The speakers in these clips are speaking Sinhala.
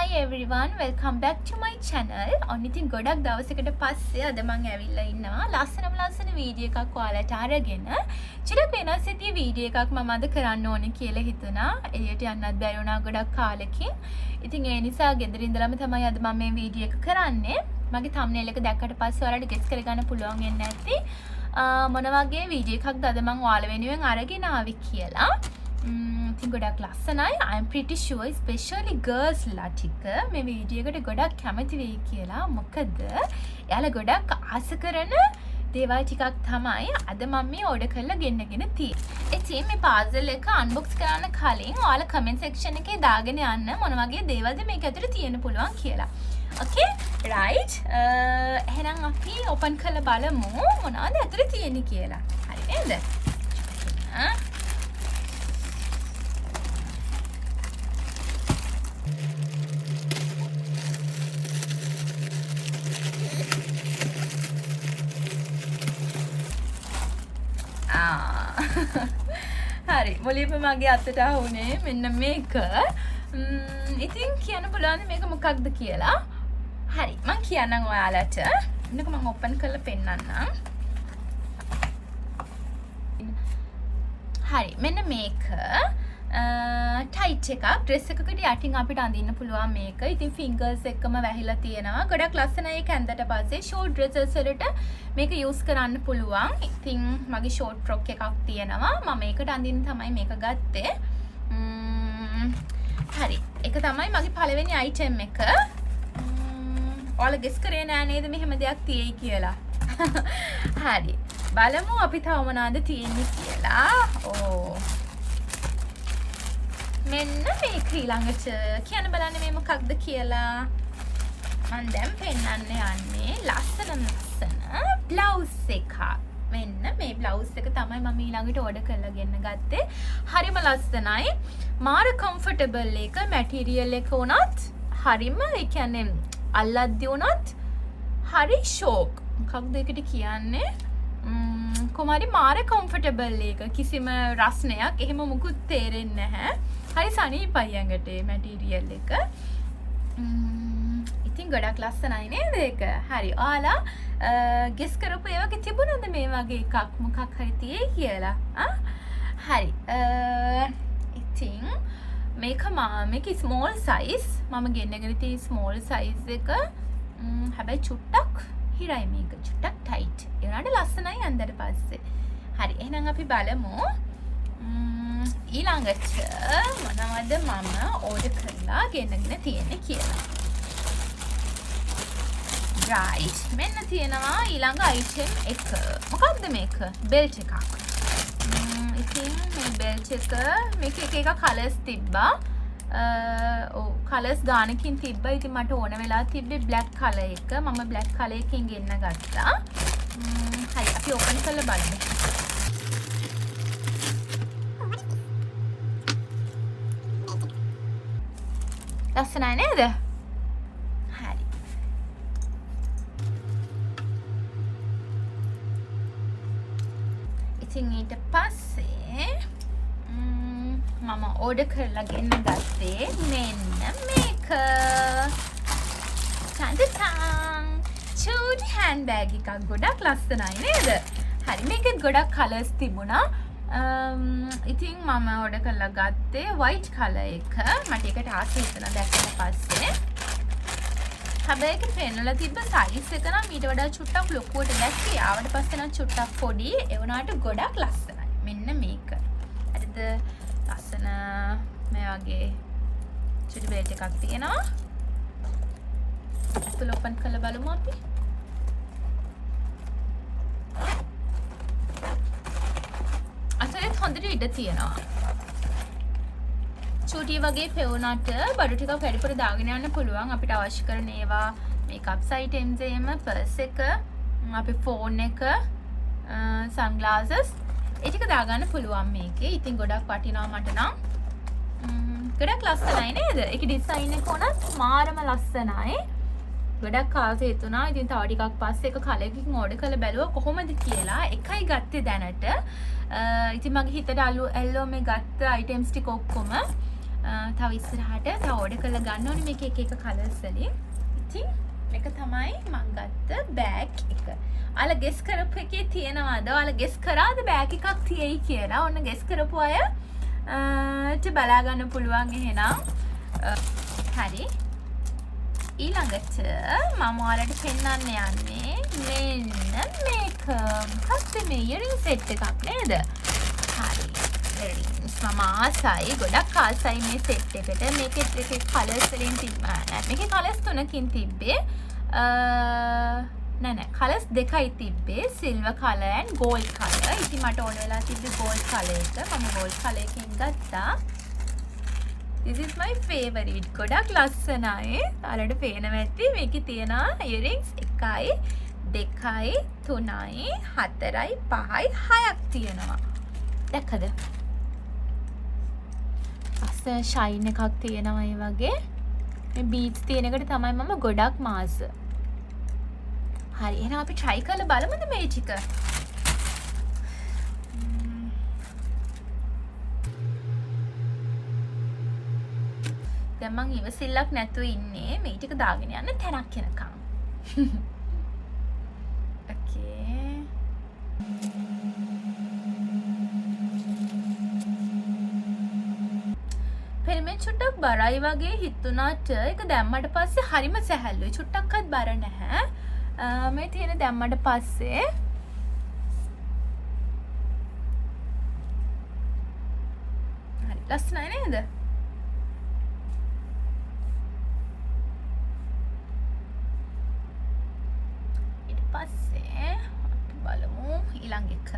Hi everyone, welcome back to my channel. ඔන්න ගොඩක් දවසකට පස්සේ අද මම ඇවිල්ලා ඉන්නවා ලස්සන වීඩියෝ එකක් ඔයාලට අරගෙන. චිරක් වෙනස් ඉතින් වීඩියෝ එකක් මම අද කරන්න ඕනේ කියලා හිතුණා. එළියට යන්නත් බැරි වුණා ගොඩක් කාලෙකින්. ඉතින් ඒ නිසා ගෙදර ඉඳලාම තමයි අද මම මේ වීඩියෝ එක කරන්නේ. මගේ thumbnail එක දැක්කට පස්සේ ඔයාලට guess කරගන්න පුළුවන් වෙන්නේ නැති මොන වගේ වීඩියෝ එකක්ද අද මම ඔයාලා වෙනුවෙන් අරගෙන ආවි කියලා. ඉතින් ගොඩක් ලස්සනයි. I'm pretty sure especially girls ලා ටික මේ වීඩියෝ එකට ගොඩක් කැමති වෙයි කියලා. මොකද එයාලා ගොඩක් ආස කරන දේවල් ටිකක් තමයි අද මම මේ ඕඩර් කරලා ගෙන්නගෙන තියෙන්නේ. ඉතින් මේ පාසල් එක අන්බොක්ස් කරන්න කලින් ඔයාලා comment section එකේ දාගෙන යන්න මොන වගේ දේවල්ද මේක ඇතුලේ තියෙන්න පුළුවන් කියලා. Okay right එහෙනම් අපි open කරලා බලමු මොනවද ඇතුලේ තියෙන්නේ කියලා. හරි නේද? හරි මුලින්ම මගේ අතට ආවුනේ මෙන්න මේක. ඉතින් කියන්න පුළුවන් මේක මොකක්ද කියලා. හරි මම කියන්නම් ඔයාලට. මේක මම ඕපන් කරලා පෙන්නන්නම්. හරි මෙන්න මේක ටයිට් එකක් ඩ්‍රෙස් එකකට යටින් අපිට අඳින්න පුළුවන් මේක. ඉතින් ෆින්ගර්ස් එක්කම වැහිලා තියෙනවා. ගොඩක් ලස්සනයි ඒක ඇඳට පස්සේ ෂෝට් ඩ්‍රෙසස් වලට මේක යූස් කරන්න පුළුවන්. ඉතින් මගේ ෂෝට් ෆ්‍රොක් එකක් තියෙනවා. මම මේකට අඳින්න තමයි මේක ගත්තේ. හරි ඒක තමයි මගේ පළවෙනි අයිටම් එක. ඔයාලා ගෙස් කරේ නෑ නේද මෙහෙම දෙයක් තියෙයි කියලා. හරි බලමු අපි තව මොනවද තියෙන්නේ කියලා. ඕ මෙන්න මේක ඊළඟට කියන්න බලන්න මේ මොකක්ද කියලා. මම දැන් පෙන්නන්න යන්නේ ලස්සන බ්ලවුස් එකක්. මෙන්න මේ බ්ලවුස් එක තමයි මම ඊළඟට ඕඩර් කරලා ගෙන්න ගත්තේ. හරිම ලස්සනයි. මාර කම්ෆර්ටබල් එක මැටීරියල් එක උනත් හරිම ඒ කියන්නේ අල්ලද්දි උනත් හරි ෂෝක්. මොකක්ද ඒකට කියන්නේ? කොහමරි මාර කම්ෆර්ටබල් එක. කිසිම රස්නයක් එහෙම මුකුත් තේරෙන්නේ නැහැ. හරි සනීපයි ඇඟට මේ මැටීරියල් එක. ඉතින් ගොඩක් ලස්සනයි නේද ඒක? හරි ඔයාලා ගෙස් කරපු ඒ වගේ තිබුණාද මේ වගේ එකක් මොකක් හරි තියෙයි කියලා? හරි ඉතින් මේක ස්මෝල් සයිස් මම ගෙන්නගෙන තියෙන ස්මෝල් සයිස් එක. හැබැයි චුට්ටක් හිරයි මේක. චුට්ටක් ටයිට්. ඒ වුණාට ලස්සනයි අන්දර පස්සේ. හරි එහෙනම් අපි බලමු ඊළඟට මොනවද මම ඕඩර් කරලා ගෙන්නගෙන තියෙන්නේ කියලා. right මෙන්න තියෙනවා ඊළඟ අයිටම් එක. මොකක්ද මේක? බෙල්ට් එකක්. ඉතින් මේ බෙල්ට් එක මේක එක කලර්ස් තිබ්බා. ඔව් කලර්ස් ගානකින් තිබ්බා. ඉතින් මට ඕන වෙලා තිබ්බේ බ්ලැක් කලර් එක. මම බ්ලැක් කලර් එකකින් ගෙන්න ගත්තා. හරි අපි ඕපන් කරලා බලමු. ලස්සනයි නේද? හරි. ඉතින් ඊට පස්සේ මම ඕඩර් කරලා ගෙන්න ගත්තේ මෙන්න මේක. චන්දටන් චූටි හෑන්ඩ් බෑග් එකක්. ගොඩක් ලස්සනයි නේද? හරි මේකෙත් ගොඩක් කලර්ස් තිබුණා. ඉතින් මම ඕඩර් කරලා ගත්තේ white color එක. මට ඒකට ආසයි හිතුණා දැක්කට පස්සේ. හැබැයි ඒක පෙන්නලා තිබ්බ සයිස් එක නම් ඊට වඩා චුට්ටක් ලොකුවට දැක්කේ. ආවට පස්සේ නම් චුට්ටක් පොඩි. ඒ වුණාට ගොඩක් ලස්සනයි. මෙන්න මේක. හරිද? ලස්සන මේ වගේ චුටි බෙල්ට් එකක් තියෙනවා. ඒක ඕපන් කරලා බලමු අපි. අතේ හොඳට ඉඩ තියෙනවා. චූටි වගේ පෙවුනට බඩු ටිකක් වැඩිපුර දාගෙන යන්න පුළුවන්. අපිට අවශ්‍ය කරන ඒවා මේකප්ස් අයිටම්ස් එහෙම පර්ස් එක, අපේ ෆෝන් එක, සන්ග්ලාසස් ඒ ටික දාගන්න පුළුවන් මේකේ. ඉතින් ගොඩක් වටිනවා මට නම්. ගොඩක් ලස්සනයි නේද? ඒකේ ඩිසයින් එක උනත් මාරම ලස්සනයි. ගොඩක් ආසයි හිතුණා. ඉතින් තව ටිකක් පස්සේ එක කලකින් ඕඩර් කරලා බැලුවා කොහොමද කියලා. එකයි ගත්තේ දැනට. ඉතින් මගේ හිතට ඇල්ලුව මේ ගත්ත අයිටම්ස් ටික ඔක්කොම තව ඉස්සරහට තව ඕඩර් කරලා ගන්න ඕනේ මේක එක කලර්ස් වලින්. ඉතින් මේක තමයි මම ගත්ත බෑග් එක. ඔයාලා ගෙස් කරපු එකේ තියෙනවද? ඔයාලා ගෙස් කරාද බෑග් එකක් තියෙයි කියලා? ඔන්න ගෙස් කරපු අය බලා ගන්න පුළුවන් එහෙනම්. හරි. ඊළඟට මම ඔයාලට පෙන්වන්න යන්නේ මෙන්න මේක. මොකක්ද මේ ඉයරින් සෙට් එකක් නේද? හරි. ඉයරින්ස් මම ආසයි. ගොඩක් ආසයි මේ සෙට් එකට. මේකෙත් එකේ කලර්ස් වලින් තිබ්බා. මේකේ කලර්ස් තුනකින් තිබ්බේ. නෑ කලර්ස් දෙකයි තිබ්බේ. Silver colour and gold colour. ඉතින් මට ඕන වෙලා තිබ්බේ gold කලර් එක. මම gold කලර් එකෙන් ගත්තා. This is my favorite. ගොඩක් ලස්සනයි. ඔයාලට පේනවා ඇති මේකේ තියෙන earrings 1යි 2යි 3යි 4යි 5යි 6ක් තියෙනවා. දැක්කද? අස්ස shine එකක් තියෙනවා ඒ වගේ. මේ beads තියෙන එකට තමයි මම ගොඩක් මාස. හරි එහෙනම් අපි try කරලා බලමුද මේක? දැන් මං ඉවසිල්ලක් නැතුව ඉන්නේ මේ ටික දාගෙන යන්න තැනක් එනකම්. ඕකේ. පෙරමෙන් චුට්ටක් බරයි වගේ හිතුණාට ඒක දැම්මට පස්සේ හරිම සැහැල්ලුයි. චුට්ටක්වත් බර නැහැ. මේ තියෙන දැම්මට පස්සේ හරි ලස්සනයි නේද? පස්සේ අපි බලමු ඊළඟ එක.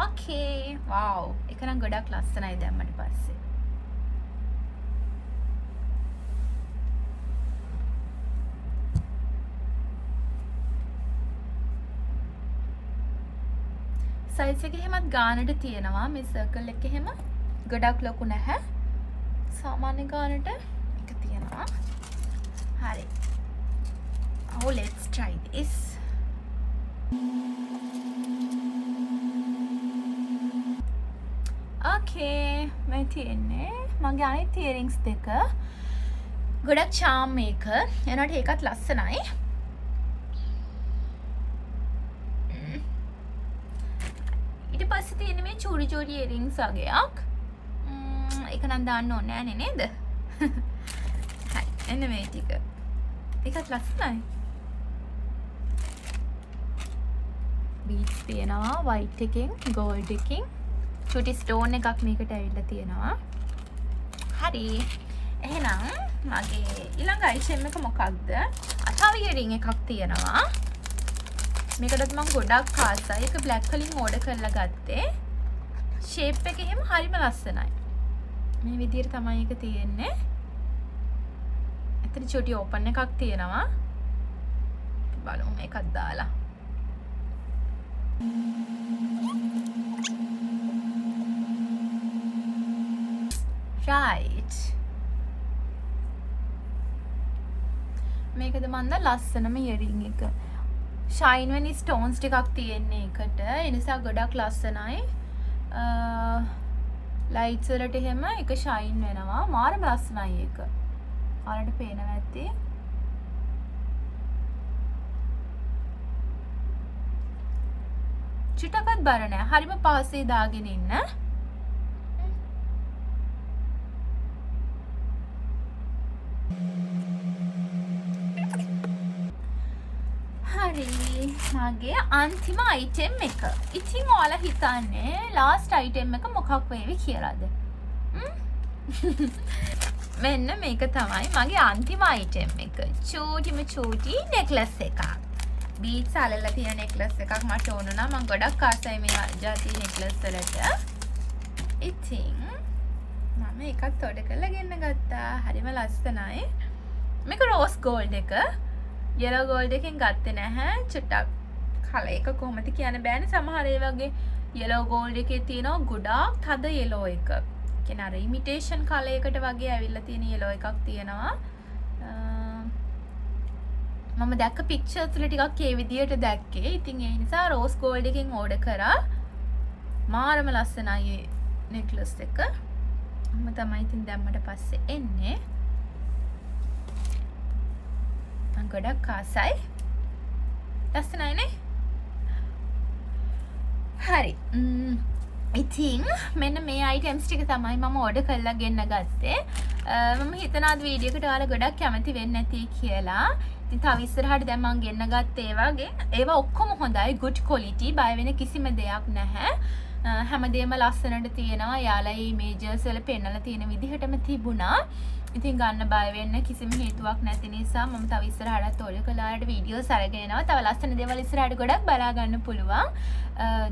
ඕකේ වව් ඒක නම් ගොඩක් ලස්සනයි දැම්මට පස්සේ. සයිස් එක එහෙමත් ගානට තියෙනවා. මේ සර්කල් එක එහෙම ගොඩක් ලොකු නැහැ. සාමාන්‍ය ගානට එක තියෙනවා. හරි. Oh, let's try this. Okay, මේ තියෙන්නේ මගේ අනිත් earrings දෙක. ගොඩක් charm මේක. එනකොට ඒකත් ලස්සනයි. පස්සේ තියෙන මේ චූරි චූරි earrings වගේක්. ඒක නම් දාන්න ඕනේ නෑනේ නේද? හරි. එන්න මේ ටික. ඒකත් ලස්සනයි. beads තියෙනවා white එකෙන්, gold එකෙන්. චූටි stone එකක් මේකට ඇවිල්ලා තියෙනවා. හරි. එහෙනම් මගේ ඊළඟ item එක මොකක්ද? අතව earring එකක් තියෙනවා. මේකටත් මම ගොඩක් ආසයි. ඒක black වලින් ඕඩර් කරලා ගත්තේ. shape එක එහෙම හරිම ලස්සනයි. මේ විදිහට තමයි ඒක තියෙන්නේ. අතන චූටි open එකක් තියෙනවා. බලමු මේකත් දාලා. right. මේකද මන්ද ලස්සනම earring එක. Shein වෙනි stones ටිකක් තියෙන්නේ එකට. ඒ නිසා ගොඩක් ලස්සනයි. lights වලට එහෙම එක shine වෙනවා. මාරම ලස්සනයි ඒක. ඔයාලට පේනවා ඇති. චුට්ටක්වත් බර නැහැ. හරිම පහසුයි දාගෙන ඉන්න. මගේ අන්තිම item එක. ඉතින් ඔයාලා හිතන්නේ last item එක මොකක් වේවි කියලාද? මෙන්න මේක තමයි මගේ අන්තිම item එක. චූටි necklace එකක්. beads අලලා තියෙන necklace එකක් මට ඕන නම් මම ගොඩක් ආසයි මේ ජාති necklace වලට. ඉතින් මම එකක් order කරලා ගෙන්න ගත්තා. හරිම ලස්සනයි. මේක rose gold එක. yellow gold එකෙන් ගත්තේ නැහැ. චුට්ටක් කලර් එක කොහොමද කියන්න බෑනේ. සමහර ඒ වගේ yellow gold එකේ තියෙනවා ගොඩාක් තද yellow එක. කියන්නේ අර imitation කලර් එකට වගේ ඇවිල්ලා තියෙන yellow එකක් තියෙනවා. මම දැක්ක පික්චර්ස් වල ටිකක් ඒ විදියට දැක්කේ. ඉතින් ඒ නිසා රෝස් ගෝල්ඩ් එකෙන් ඕඩර් කරා. මාරම ලස්සනයි නෙක්ලස් එක. මම තමයි ඉතින් දැම්මට පස්සේ එන්නේ. මම ගොඩක් ආසයි. ලස්සනයිනේ. හරි. ඉතින් මෙන්න මේ අයිටම්ස් ටික තමයි මම ඕඩර් කරලා ගෙන්න ගත්තේ. මම හිතනවා අද වීඩියෝ එකට ඔයාලා ගොඩක් කැමති වෙන්නේ නැති කියලා. ඉතින් තව ඉස්සරහට දැන් මම ගෙන්න ගත්තේ ඒ වගේ. ඒවා ඔක්කොම හොඳයි, good quality, බය වෙන කිසිම දෙයක් නැහැ. හැමදේම ලස්සනට තියෙනවා. යාලා මේ ඉමේජස් වල පෙන්නලා තියෙන විදිහටම තිබුණා. ඉතින් ගන්න බය වෙන්න කිසිම හේතුවක් නැති නිසා මම තව ඉස්සරහටත් ඕඩර් කළාට වීඩියෝස් අරගෙන එනවා. තව ලස්සන දේවල් ඉස්සරහට ගොඩක් බලා ගන්න පුළුවන්.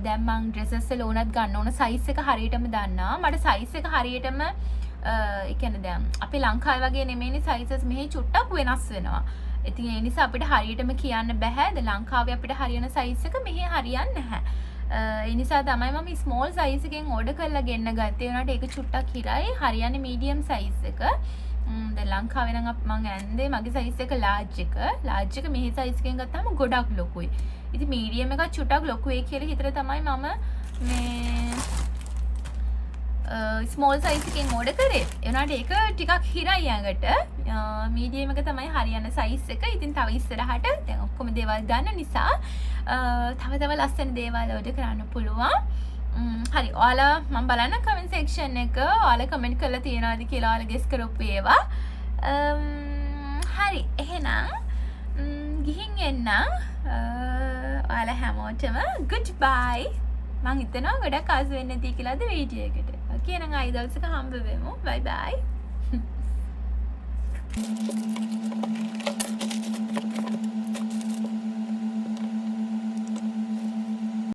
දැන් මම ඩ්‍රෙසස් වල උනත් ගන්න ඕන සයිස් එක හරියටම දන්නවා. මට සයිස් එක හරියටම ඒ කියන්නේ දැන් අපේ ලංකාවේ වගේ නෙමෙයිනේ සයිසස් මෙහි චුට්ටක් වෙනස් වෙනවා. ඉතින් ඒ නිසා අපිට හරියටම කියන්න බෑ. දැන් ලංකාවේ අපිට හරියන සයිස් එක මෙහි හරියන්නේ නැහැ. ඒ නිසා තමයි මම ස්මෝල් සයිස් එකෙන් ඕඩර් කරලා ගෙන්න ගත්තේ. උනාට ඒක චුට්ටක් හිරයි. හරියන්නේ මීඩියම් සයිස් එක. දැන් ලංකාවේ නම් මම ඇන්දේ මගේ සයිස් එක ලාර්ජ් එක. ලාර්ජ් එක මෙහි සයිස් එකෙන් ගත්තාම ගොඩක් ලොකුයි. ඉතින් මීඩියම් එක චුට්ටක් ලොකුයි කියලා හිතලා තමයි මම මේ ස්මෝල් සයිස් එකෙන් ඕඩර් කරේ. ඒ වුණාට ඒක ටිකක් හිරයි ඇඟට. මීඩියම් එක තමයි හරියන සයිස් එක. ඉතින් තව ඉස්සරහට දැන් ඔක්කොම දේවල් ගන්න නිසා තව ලස්සන දේවල් ඕඩර් කරන්න පුළුවන්. හරි. ඔයාලා මම බලන්න කමෙන්ට් සෙක්ෂන් එක ඔයාලා කමෙන්ට් කරලා තියනවාද කියලා ඔයාලා ගෙස් කරපු ඒවා. හරි. එහෙනම් ගිහින් එන්න. ඔයාලා හැමෝටම good bye. මං හිතනවා ගොඩක් ආස වෙන්නේ නැති කියලා අද වීඩියෝ එකට. ඕකේ එහෙනම් ආයි දවසක හම්බ වෙමු. bye bye.